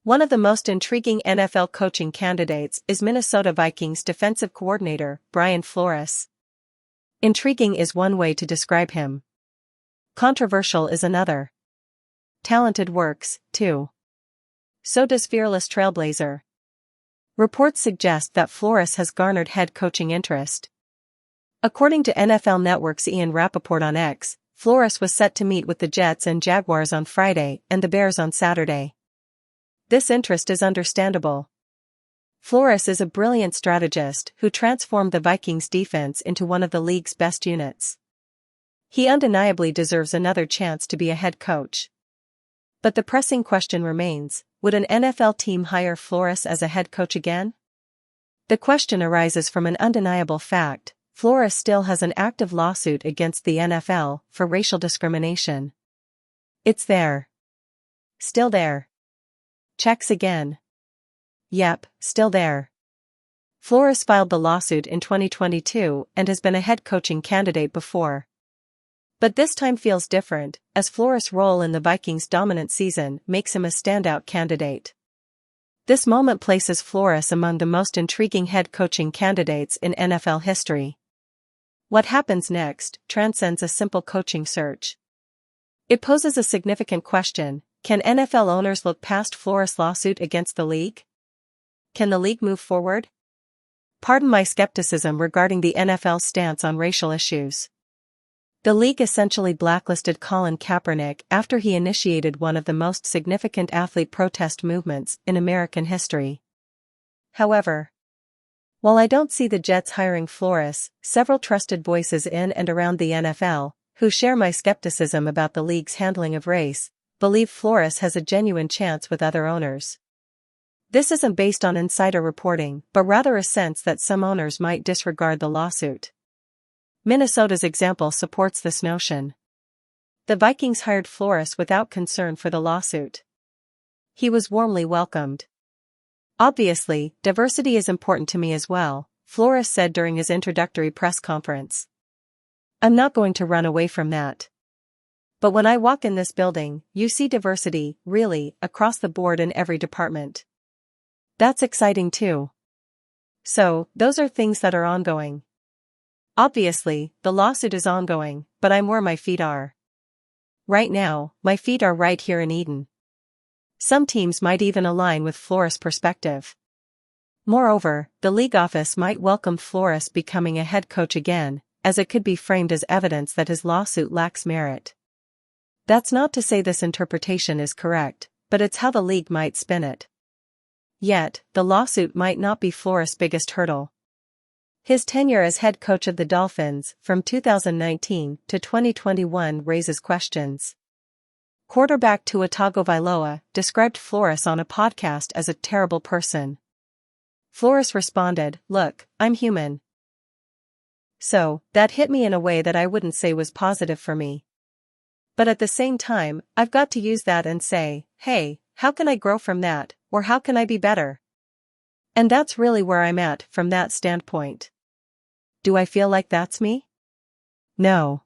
One of the most intriguing NFL coaching candidates is Minnesota Vikings defensive coordinator Brian Flores. Intriguing is one way to describe him. Controversial is another. Talented works, too. So does fearless trailblazer. Reports suggest that Flores has garnered head coaching interest. According to NFL Network's Ian Rappaport on X, Flores was set to meet with the Jets and Jaguars on Friday and the Bears on Saturday. This interest is understandable. Flores is a brilliant strategist who transformed the Vikings defense into one of the league's best units. He undeniably deserves another chance to be a head coach. But the pressing question remains, would an NFL team hire Flores as a head coach again? The question arises from an undeniable fact: Flores still has an active lawsuit against the NFL for racial discrimination. It's there. Still there. Checks again. Yep, still there. Flores filed the lawsuit in 2022 and has been a head coaching candidate before. But this time feels different, as Flores' role in the Vikings' dominant season makes him a standout candidate. This moment places Flores among the most intriguing head coaching candidates in NFL history. What happens next transcends a simple coaching search. It poses a significant question: can NFL owners look past Flores' lawsuit against the league? Can the league move forward? Pardon my skepticism regarding the NFL's stance on racial issues. The league essentially blacklisted Colin Kaepernick after he initiated one of the most significant athlete protest movements in American history. However, while I don't see the Jets hiring Flores, several trusted voices in and around the NFL, who share my skepticism about the league's handling of race, believe Flores has a genuine chance with other owners. This isn't based on insider reporting, but rather a sense that some owners might disregard the lawsuit. Minnesota's example supports this notion. The Vikings hired Flores without concern for the lawsuit. He was warmly welcomed. Obviously, diversity is important to me as well, Flores said during his introductory press conference. I'm not going to run away from that. But when I walk in this building, you see diversity, really, across the board in every department. That's exciting too. So, those are things that are ongoing. Obviously, the lawsuit is ongoing, but I'm where my feet are. Right now, my feet are right here in Eden. Some teams might even align with Flores' perspective. Moreover, the league office might welcome Flores becoming a head coach again, as it could be framed as evidence that his lawsuit lacks merit. That's not to say this interpretation is correct, but it's how the league might spin it. Yet, the lawsuit might not be Flores' biggest hurdle. His tenure as head coach of the Dolphins from 2019 to 2021 raises questions. Quarterback Tua Tagovailoa described Flores on a podcast as a terrible person. Flores responded, "Look, I'm human." So, that hit me in a way that I wouldn't say was positive for me. But at the same time, I've got to use that and say, hey, how can I grow from that, or how can I be better? And that's really where I'm at from that standpoint. Do I feel like that's me? No.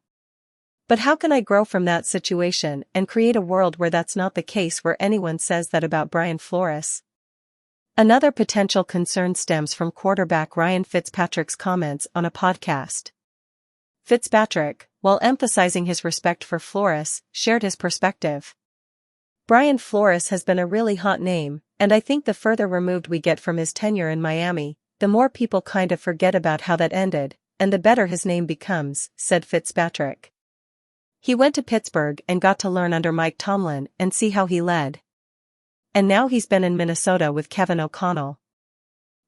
But how can I grow from that situation and create a world where that's not the case, where anyone says that about Brian Flores? Another potential concern stems from quarterback Ryan Fitzpatrick's comments on a podcast. Fitzpatrick, while emphasizing his respect for Flores, shared his perspective. Brian Flores has been a really hot name, and I think the further removed we get from his tenure in Miami, the more people kind of forget about how that ended, and the better his name becomes, said Fitzpatrick. He went to Pittsburgh and got to learn under Mike Tomlin and see how he led. And now he's been in Minnesota with Kevin O'Connell.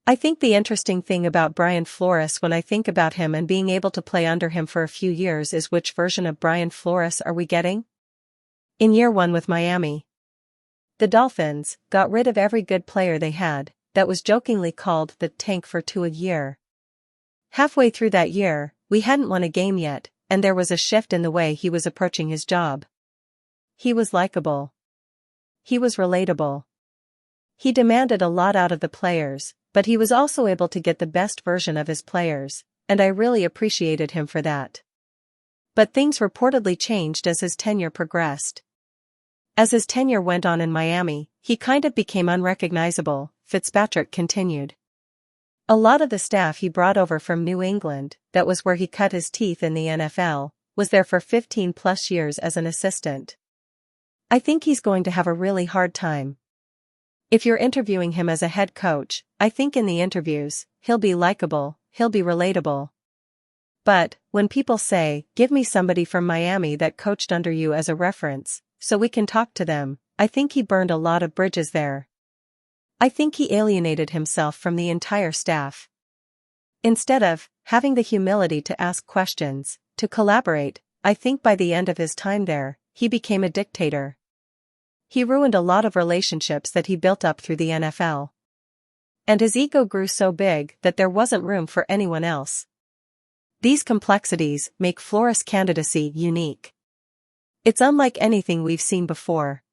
I think the interesting thing about Brian Flores when I think about him and being able to play under him for a few years is, which version of Brian Flores are we getting? In year one with Miami, the Dolphins got rid of every good player they had, that was jokingly called the tank for 2 years. Halfway through that year, we hadn't won a game yet, and there was a shift in the way he was approaching his job. He was likable. He was relatable. He demanded a lot out of the players, but he was also able to get the best version of his players, and I really appreciated him for that. But things reportedly changed as his tenure progressed. As his tenure went on in Miami, He kind of became unrecognizable, Fitzpatrick continued. A lot of the staff he brought over from New England, that was where he cut his teeth in the NFL, was there for 15+ years as an assistant. I think he's going to have a really hard time. If you're interviewing him as a head coach, I think in the interviews, he'll be likable, he'll be relatable. But, when people say, give me somebody from Miami that coached under you as a reference, so we can talk to them, I think he burned a lot of bridges there. I think he alienated himself from the entire staff. Instead of having the humility to ask questions, to collaborate, I think by the end of his time there, he became a dictator. He ruined a lot of relationships that he built up through the NFL. And his ego grew so big that there wasn't room for anyone else. These complexities make Flores' candidacy unique. It's unlike anything we've seen before.